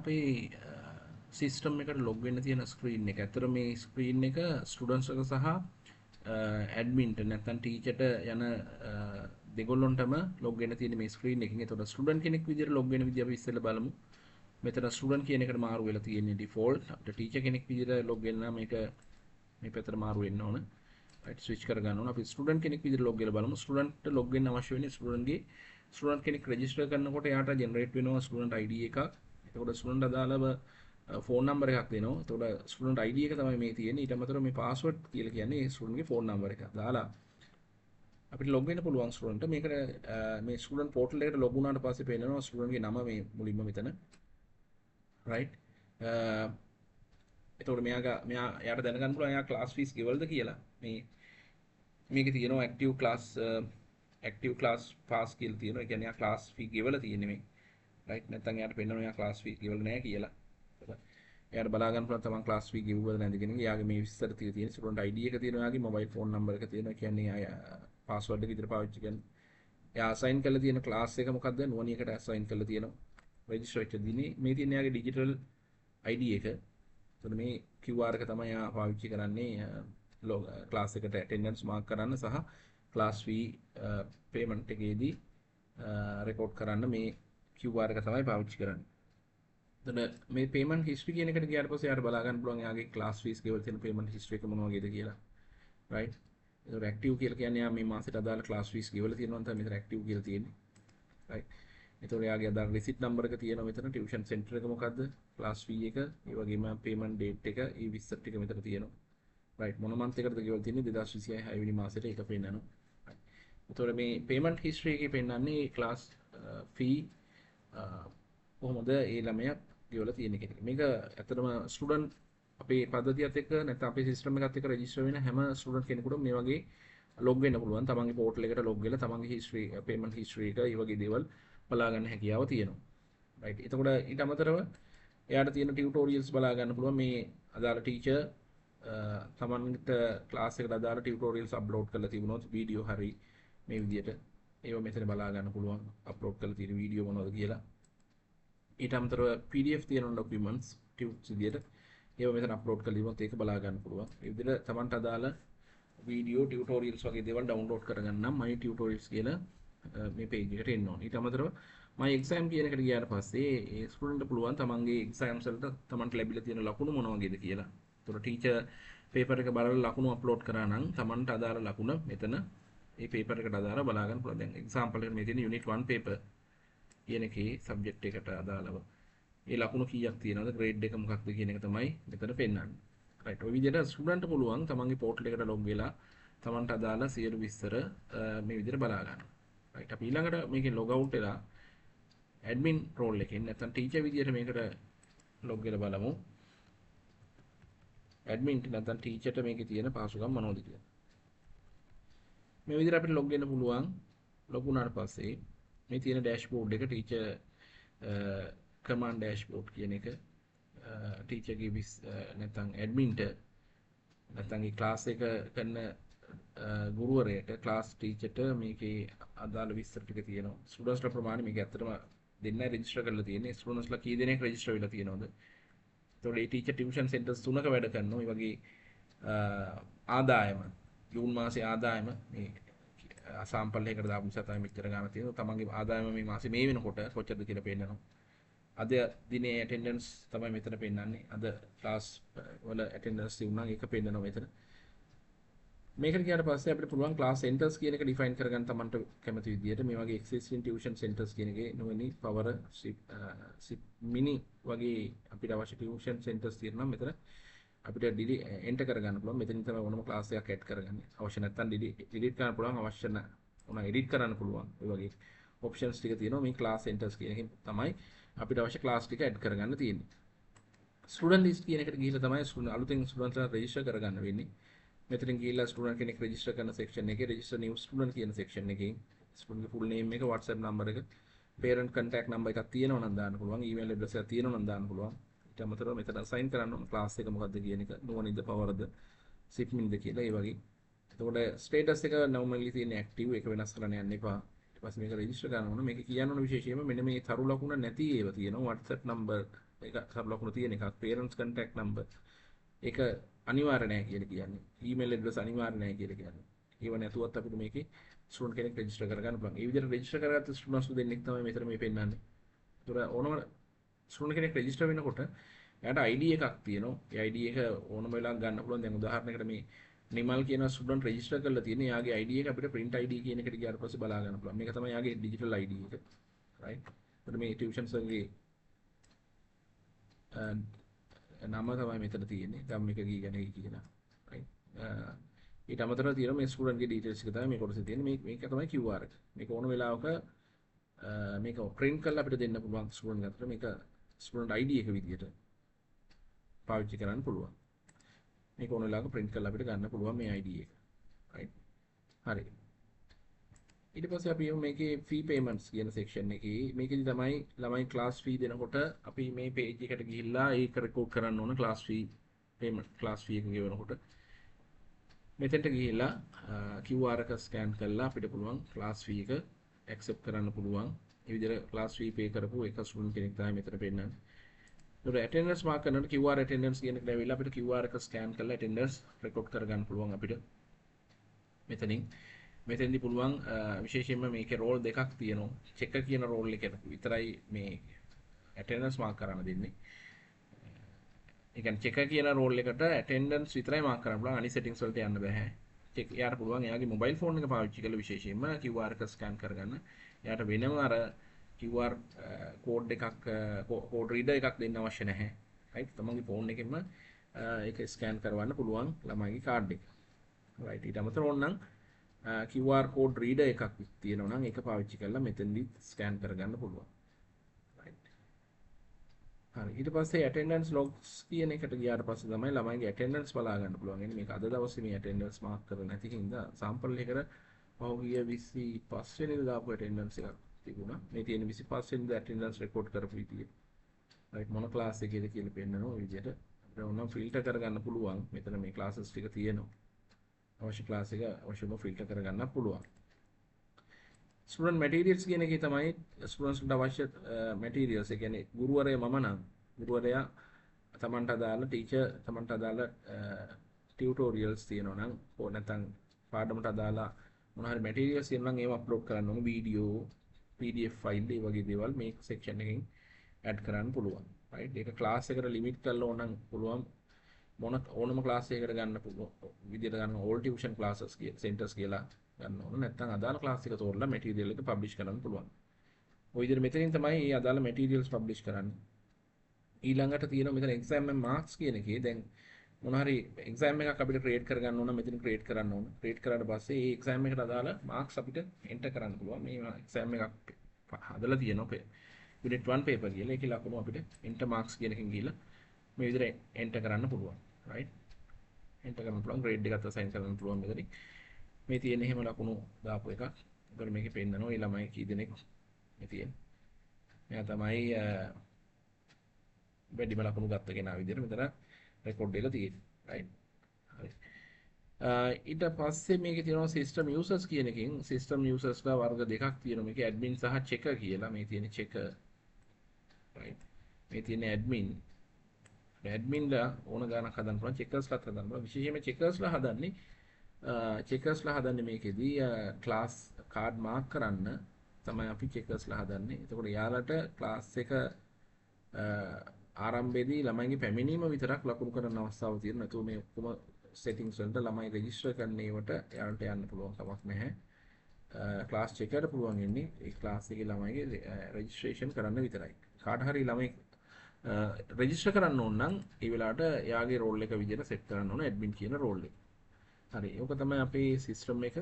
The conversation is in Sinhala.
අපේ සිස්ටම් එකට ලොග් වෙන්න තියෙන ස්ක්‍රීන් එක. ඇත්තට මේ ස්ක්‍රීන් එක ස්ටුඩන්ට්ස්ලා සහ ඇඩ්මින්ට නැත්නම් ටීචර්ට යන දෙගොල්ලොන්ටම ලොග් වෙන්න තියෙන මේ ස්ක්‍රීන් එකකින්. ඒතකොට ස්ටුඩන්ට් කෙනෙක් විදිහට ලොග් වෙන විදිහ අපි ඉස්සෙල්ලා බලමු. මෙතන ස්ටුඩන්ට් කියන එකට මාරු වෙලා තියෙන්නේ ඩිෆෝල්ට්. අපිට ටීචර් කෙනෙක් විදිහට ලොග් වෙන්න නම් මේක මේ පැත්තට මාරු වෙන්න ඕන. රයිට් ස්විච් කර ගන්න ඕන. අපි ස්ටුඩන්ට් කෙනෙක් විදිහට ලොග් වෙලා බලමු. ස්ටුඩන්ට්ට ලොග් වෙන්න අවශ්‍ය වෙන්නේ ස්ටුඩන්ට් කෙනෙක් රෙජිස්ටර් කරනකොට එයාට ජෙනරේට් වෙනවා ස්ටුඩන්ට් ID එකක්. එතකොට ස්ටුඩන්ට් අදාළව ෆෝන් නම්බර් එකක් දෙනවා. එතකොට ස්ටුඩන්ට් ID එක තමයි මේ තියෙන්නේ. ඊට අමතරව මේ පාස්වර්ඩ් කියලා කියන්නේ ස්ටුඩන්ට්ගේ ෆෝන් නම්බර් එක. දාලා අපිට ලොග් වෙන්න පුළුවන් ස්ටුඩන්ට්ට. මේකට මේ ස්ටුඩන්ට් පෝර්ටල් එකට ලොග් වුණාට පස්සේ පේනවා ස්ටුඩන්ට්ගේ නම මේ මුලින්ම මෙතන. රයිට්. එතකොට එයාට දැනගන්න පුළුවන් එයා ක්ලාස් ෆීස් ගෙවල්ද කියලා. මේකේ තියෙනවා ඇක්ටිව් ක්ලාස් පාස් කියලා තියෙනවා. ඒ කියන්නේ එයා ක්ලාස් ෆී ගෙවලා තියෙන්නේ මේ. රයිට්. නැත්නම් එයාට පෙන්නනවා එයා ක්ලාස් ෆී ගෙවලා නැහැ කියලා. එයාට බලා ගන්න පුළුවන් තමන් ක්ලාස් ෆී ගෙවුවද නැද්ද කියන එක. එයාගේ මේ විස්තර තියෙන ස්ටුඩන්ට් ID එක තියෙනවා. එයාගේ මොබයිල් ෆෝන් නම්බර් එක තියෙනවා. ඒ කියන්නේ පාස්වර්ඩ් එක විතර පාවිච්චි කරන. එයා අසයින් කරලා තියෙන ක්ලාස් එක මොකක්ද? නුවණියකට අසයින් කරලා තියෙනවා. රෙජිස්ටර් වෙච්ච දිනේ මේ තියෙන එයාගේ ඩිජිටල් ID එක. එතකොට මේ QR එක තමයි එයා පාවිච්චි කරන්නේ ක්ලාස් එකට ඇටෙන්ඩන්ස් මාක් කරන්න සහ ක්ලාස් ෆී පේමන්ට් එකේදී රෙකෝඩ් කරන්න මේ QR එක තමයි පාවිච්චි කරන්නේ. එතකොට මේ පේමන්ට් හිස්ටරි කියන එකට ගියාට පස්සේ යාට බලා ගන්න පුළුවන් එයාගේ ක්ලාස් ෆීස් ගෙවල් තියෙන පේමන්ට් හිස්ටරි එක මොන වගේද කියලා. රයිට්. එතකොට ඇක්ටිව් කියලා කියන්නේ යා මේ මාසෙට අදාළ ක්ලාස් ෆීස් ගෙවලා තියෙනවා නම් තමයි මෙතන ඇක්ටිව් කියලා තියෙන්නේ. රයිට්. එතකොට එයාගේ අදාළ රිසිට් නම්බර් එක තියෙනවා මෙතන. ටියුෂන් සෙන්ටර් එක මොකද්ද? ක්ලාස් ෆී එක, ඒ වගේම පේමන්ට් ඩේට් එක, ඒ විස්තර ටික මෙතන තියෙනවා. රයිට්. මොන මන්ත් එකකටද ගෙවලා තියෙන්නේ? 2026 6 වෙනි මාසෙට ඒක පෙන්නනවා. රයිට්. එතකොට මේ පේමන්ට් හිස්ටරි එකේ පෙන්නන්නේ ක්ලාස් ෆී කොහොමද ඒ ළමයා ගෙවලා තියෙන්නේ කියන එක. මේක ඇත්තටම ස්ටුඩන්ට් අපේ පද්ධතියත් එක්ක නැත්නම් අපේ සිස්ටම් එකත් එක්ක රෙජිස්ටර් වෙන හැම ස්ටුඩන්ට් කෙනෙකුටම මේ වගේ ලොග් වෙන්න පුළුවන්. තමන්ගේ පෝර්ටල් එකට ලොග් වෙලා තමන්ගේ හිස්ටරි පේමන්ට් හිස්ටරි එක ඒ වගේ දේවල් බලා ගන්න හැකියාව තියෙනවා. රයිට්. එතකොට ඊට අමතරව එයාට තියෙන ටියුටෝරියල්ස් බලා ගන්න පුළුවන්. මේ අදාළ ටීචර් තමන්ට ක්ලාස් එකට අදාළ ටියුටෝරියල්ස් අප්ලෝඩ් කරලා තිබුණොත් වීඩියෝ හරි මේ විදියට ඒව මෙතන බලා ගන්න පුළුවන්. අප්ලෝඩ් කරලා තියෙන වීඩියෝ මොනවද කියලා. ඊට අමතරව PDF තියෙන ඩොකියුමන්ට්ස් ටියුට්ස් විදියට ඒව මෙතන අප්ලෝඩ් කරලා ඉවොත් ඒක බලා ගන්න පුළුවන්. ඒ විදිහට තමන්ට අදාළ වීඩියෝ ටියුටෝරියල්ස් වගේ දේවල් ඩවුන්ලෝඩ් කරගන්න නම් my tutorials කියලා මේ page එකට එන්න ඕනේ. ඊට අමතරව my exam කියන එකට ගියාට පස්සේ ඒ ස්ටුඩන්ට්ට පුළුවන් තමන්ගේ exams වලට තමන්ට ලැබිලා තියෙන ලකුණු මොන වගේද කියලා. ඒතකොට ටීචර් පේපර් එක බලලා ලකුණු අප්ලෝඩ් කරා නම් තමන්ට අදාළ ලකුණ මෙතන ඒ පේපර් එකට අදාළ බලා ගන්න පුළුවන්. දැන් example එකට මේ තියෙන unit 1 paper කියන එකේ සබ්ජෙක්ට් එකට අදාළව ඒ ලකුණු කීයක් තියෙනවද ග්‍රේඩ් එක මොකක්ද කියන එක තමයි මෙතන පෙන්නන්නේ. රයිට්. ඔය විදිහට ස්ටුඩන්ට් පුළුවන් තමන්ගේ පෝර්ටල් එකට ලොග් වෙලා තමන්ට අදාළ සියලු විස්තර මේ විදිහට බලා ගන්න. රයිට්. අපි ඊළඟට මේකෙන් ලොග් අවුට් වෙලා ඇඩ්මින් රෝල් එකෙන් නැත්නම් ටීචර් විදිහට මේකට ලොග් වෙලා බලමු. ඇඩ්මින් නැත්නම් ටීචර්ට මේකේ තියෙන පහසුකම් මොනවද කියලා. මේ විදිහට අපිට ලොග් වෙන්න පුළුවන්. ලොග් වුණාට පස්සේ මේ තියෙන ඩෑෂ්බෝඩ් එක ටීචර් කමාන්ඩ් ඩෑෂ්බෝඩ් කියන එක ටීචර්ගේ නැත්නම් ඇඩ්මින්ට නැත්නම් ඒ ක්ලාස් එක කරන ගුරුවරයාට ක්ලාස් ටීචර්ට මේකේ අදාළ විස්තර ටික තියෙනවා. ස්ටුඩන්ට්ස්ලා ප්‍රමාණය මේක ඇත්තටම දෙන්නයි රෙජිස්ටර් කරලා තියෙන්නේ. ස්ටුඩන්ට්ස්ලා කී දෙනෙක් රෙජිස්ටර් වෙලා තියෙනවද? එතකොට මේ ටීචර් ටියුෂන් සෙන්ටර්ස් 3ක වැඩ කරනවා. මේ වගේ ආදායම ජූන් මාසේ ආදායම මේ සාම්පල් එකකට දාපු නිසා තමයි මෙච්චර ගාණක් තියෙනවා. තමන්ගේ ආදායම මේ මාසේ මේ වෙනකොට කොච්චරද කියලා පෙන්නනවා. අද දිනේ ඇටෙන්ඩන්ස් තමයි මෙතන පෙන්නන්නේ. අද ක්ලාස් වල ඇටෙන්ඩන්ස් තිබුණා ඒක පෙන්නනවා මෙතන. මේකට ගියාට පස්සේ අපිට පුළුවන් ක්ලාස් සෙන්ටර්ස් කියන එක ඩිෆයින් කරගන්න තමන්ට කැමති විදියට මේ වගේ එක්සිස්ටිං ටියුෂන් සෙන්ටර්ස් කියන එකේ නොවැනි පවර මිනි වගේ අපිට අවශ්‍ය ටියුෂන් සෙන්ටර්ස් තියෙනවා මෙතන අපිට එන්ටර් කරගන්න පුළුවන්. මෙතනින් තමයි ඕනම ක්ලාස් එකක් ඇඩ් කරගන්නේ. අවශ්‍ය නැත්නම් ඩිලීට් කරන්න පුළුවන්. අවශ්‍ය නැත්නම් එඩිට් කරන්න පුළුවන්. ඔය වගේ ඔප්ෂන්ස් ටික තියෙනවා. මේ ක්ලාස් සෙන්ටර්ස් කියන එකෙන් තමයි අපිට අවශ්‍ය ක්ලාස් ටික ඇඩ් කරගන්න තියෙන්නේ. ස්ටුඩන්ට් ලිස්ට් කියන එකට ගිහිල්ලා තමයි අලුතෙන් ස්ටුඩන්ට්ලා රෙජිස්ටර් කරගන්න වෙන්නේ. මෙතනින් ගිහිල්ලා ස්ටුඩන්ට් කෙනෙක් රෙජිස්ටර් කරන සෙක්ෂන් එකේ රෙජිස්ටර් නිව් ස්ටුඩන්ට් කියන සෙක්ෂන් එකේ ස්ටුඩන්ට්ගේ ෆුල් නේම් එක, WhatsApp නම්බර් එක, parent contact number එකක් තියෙනවා නම් දාන්න පුළුවන්. email address එකක් තියෙනවා නම් දාන්න පුළුවන්. ඊට අමතරව මෙතන assign කරන්න ඕන ක්ලාස් එක මොකක්ද කියන එක, නුවණින්ද පවරද, සිප්මින්ද කියලා ඒ වගේ. එතකොට ස්ටේටස් එක normally තියෙන active ඒක වෙනස් කරන්න යන්න එපා. ඊට පස්සේ මේක රෙජිස්ටර් කරන්න ඕන. මේක කියන්න ඕන විශේෂයෙන්ම මෙන්න මේ තරු ලකුණ නැති ඒවා තියෙනවා. WhatsApp number ඒක සබ් ලකුණු තියෙන එකක්. parents contact number ඒක අනිවාර්ය නැහැ කියලා කියන්නේ. email address අනිවාර්ය නැහැ කියලා කියන්නේ. ඒව නැතුවත් අපිට මේකේ ස්ටුඩන්ට් කෙනෙක් රෙජිස්ටර් කරගන්න පුළුවන්. ඒ විදිහට රෙජිස්ටර් කරගත්ත ස්ටුඩන්ට්ස් දෙන්නෙක් තමයි මෙතන මේ පෙන්නන්නේ. ඒතර ඕනම ස්ටුඩන්ට් කෙනෙක් රෙජිස්ටර් වෙනකොට එයාට ID එකක් තියෙනවා. ඒ ID එක ඕනම වෙලාවක ගන්න පුළුවන්. දැන් උදාහරණයකට මේ නිමල් කියන ස්ටුඩන්ට් රෙජිස්ටර් කරලා තියෙන. එයාගේ ID එක අපිට print ID කියන එකට ගියාට පස්සේ බලා ගන්න පුළුවන්. මේක තමයි එයාගේ digital ID එක. right? ඒතර මේ ටියුෂන්ස් වගේ නම තමයි මෙතන තියෙන්නේ. ධම්මික ගී ගැන කියලා. right? ඊට අමතරව තියෙනවා මේ ස්ටුඩන්ට්ගේ ඩීටේල්ස් එක තමයි මේ කොටසේ තියෙන්නේ. මේක තමයි QR එක. මේක ඕන වෙලාවක මේක print කරලා අපිට දෙන්න පුළුවන් ස්ටුඩන්ට් අතර. මේක ස්ටුඩන්ට් ID එක විදියට පාවිච්චි කරන්න පුළුවන්. මේක ඕන වෙලාවක print කරලා අපිට ගන්න පුළුවන් මේ ID එක. right? හරි. ඊට පස්සේ අපි මේකේ fee payments කියන section එකේ මේකෙදි තමයි ළමයි class fee දෙනකොට අපි මේ page එකට ගිහිල්ලා ඒක record කරන්න ඕන class fee payment class fee එක ගෙවනකොට මෙතෙන්ට ගිහිල්ලා QR එක scan කරලා අපිට පුළුවන් class fee එක accept කරන්න පුළුවන්. ඒ විදිහට class fee pay කරපු එක student කෙනෙක් තමයි මෙතන පෙන්නන්නේ. ඒතර attendance mark කරනකොට QR attendance කියන එකට ඇවිල්ලා අපිට QR එක scan කරලා attendance record කරගන්න පුළුවන් අපිට. මෙතෙන්දී පුළුවන් විශේෂයෙන්ම මේකේ රෝල් දෙකක් තියෙනවා. checker කියන රෝල් එකට විතරයි මේ attendance mark කරන්න දෙන්නේ. ඒ කියන්නේ checker කියන රෝල් එකට attendance විතරයි mark කරන්න පුළුවන්. අනිත් settings වලට යන්න බෑ. check එයාට පුළුවන් එයාගේ mobile phone එක පාවිච්චි කරලා විශේෂයෙන්ම QR එක scan කරගන්න. එයාට වෙනම අර QR code එකක් code reader එකක් දෙන්න අවශ්‍ය නැහැ. right? තමන්ගේ phone එකෙන්ම ඒක scan කරවන්න පුළුවන් ළමයිගේ card එක. right? ඊට අමතරව ඕනනම් QR code reader එකක් තියෙනවා නම් ඒක පාවිච්චි කරලා මෙතෙන්දි scan කරගන්න පුළුවන්. right? හරි. ඊට පස්සේ attendance logs කියන එකට ගියාට පස්සේ තමයි ළමයිගේ attendance බලා ගන්න පුළුවන්. එන්නේ මේක අද දවසේ මේ attendance mark කරලා නැති හින්දා sample එකකට පහුගිය 25 වෙනිදා දාපු attendance එකක් තිබුණා. මේ තියෙන 25 වෙනිදා attendance record කරපු විදිය. right? මොන class එකේද කියලා පෙන්නනවා ඔය විදියට. අපිට ඕනම් filter කරගන්න පුළුවන්. මෙතන මේ classes ටික තියෙනවා. අවශ්‍ය ක්ලාස් එක අවශ්‍යම ෆිල්ටර් කරගන්න පුළුවන්. ස්ටුඩන්ට් මැටීරියල්ස් කියන එකේ තමයි ස්ටුඩන්ට්ස්ට අවශ්‍ය මැටීරියල්ස්. ඒ කියන්නේ ගුරුවරයා මම නම් ගුරුවරයා තමන්ට අදාළ ටීචර් තමන්ට අදාළ ටියුටෝරියල්ස් තියෙනවා නම් ඕන නැත්නම් පාඩමට අදාළ මොන හරි මැටීරියල්ස් තියෙනවා නම් ඒව අප්ලෝඩ් කරන්න ඕන. වීඩියෝ PDF ෆයිල් ඒ වගේ දේවල් මේ සෙක්ෂන් එකෙන් ඇඩ් කරන්න පුළුවන්. right? ඒක ක්ලාස් එකට ලිමිට් කරලා ඕනනම් පුළුවන්. ඕනම ක්ලාස් එකකට ගන්න පුළුවන් විදියට ගන්න all tuition classes centers කියලා ගන්න ඕන. නැත්නම් අදාළ ක්ලාස් එක තෝරලා material එක publish කරන්න පුළුවන්. ඔය විදිහට මෙතනින් තමයි මේ අදාළ materials publish කරන්නේ. ඊළඟට තියෙනවා මෙතන exam and marks කියන එකේ දැන් මොන හරි exam එකක් අපිට create කරගන්න ඕන මෙතන create කරන්න ඕන. create කරාට පස්සේ මේ exam එකට අදාළ marks අපිට enter කරන්න පුළුවන්. මේ exam එකක් හදලා තියෙනවා unit 1 paper කියලා. ඒකේ ලකුණු අපිට enter marks කියන එකෙන් ගිහලා මේ විදිහට enter කරන්න පුළුවන්. right? enter කරන්න පුළුවන් grade එකත් assign කරන්න පුළුවන් මෙතනින්. මේ තියෙන එහෙම ලකුණු දාපු එකක්. ඒතකොට මේකේ පෙන්නනවා මේ ළමයි කී දෙනෙක් මේ තියෙන්නේ. මෙයා තමයි වැඩිම ලකුණු ගත්ත කෙනා විදිහට මෙතන රෙකෝඩ් වෙලා තියෙන්නේ. right? හරි. ඊට පස්සේ මේකේ තියෙනවා system users කියන එකෙන් system usersලා වර්ග දෙකක් තියෙනවා. මේකේ admin සහ checker කියලා. මේ තියෙන checker. right? මේ තියෙන admin ඇඩ්මින්ලා ඕන ගානක් හදන්න පුළුවන්. චෙකර්ස්ලාත් හදන්න පුළුවන්. විශේෂයෙන්ම චෙකර්ස්ලා හදන්නේ මේකෙදී ක්ලාස් කාඩ් මාක් කරන්න තමයි අපි චෙකර්ස්ලා හදන්නේ. එතකොට යාලට ක්ලාස් එක ආරම්භයේදී ළමයිගේ පැමිණීම විතරක් ලකුණු කරන්න අවස්ථාවක් තියෙනවා. නැතුව මේ ඔක්කොම settings වලට ළමයි රෙජිස්ටර් කරන ඒවට යාලට යන්න පුළුවන් කමක් නැහැ. ක්ලාස් චෙකර්ට පුළුවන් ඉන්නේ ඒ ක්ලාස් එකේ ළමයිගේ රෙජිස්ට්‍රේෂන් කරන්න විතරයි. කාට හරි ළමයි රෙජිස්ටර් කරන්න ඕන නම් ඒ වෙලාවට එයාගේ රෝල් එක විදිහට සෙට් කරන්න ඕන ඇඩ්මින් කියන රෝල් එක. හරි. ඒක තමයි අපේ සිස්ටම් එක.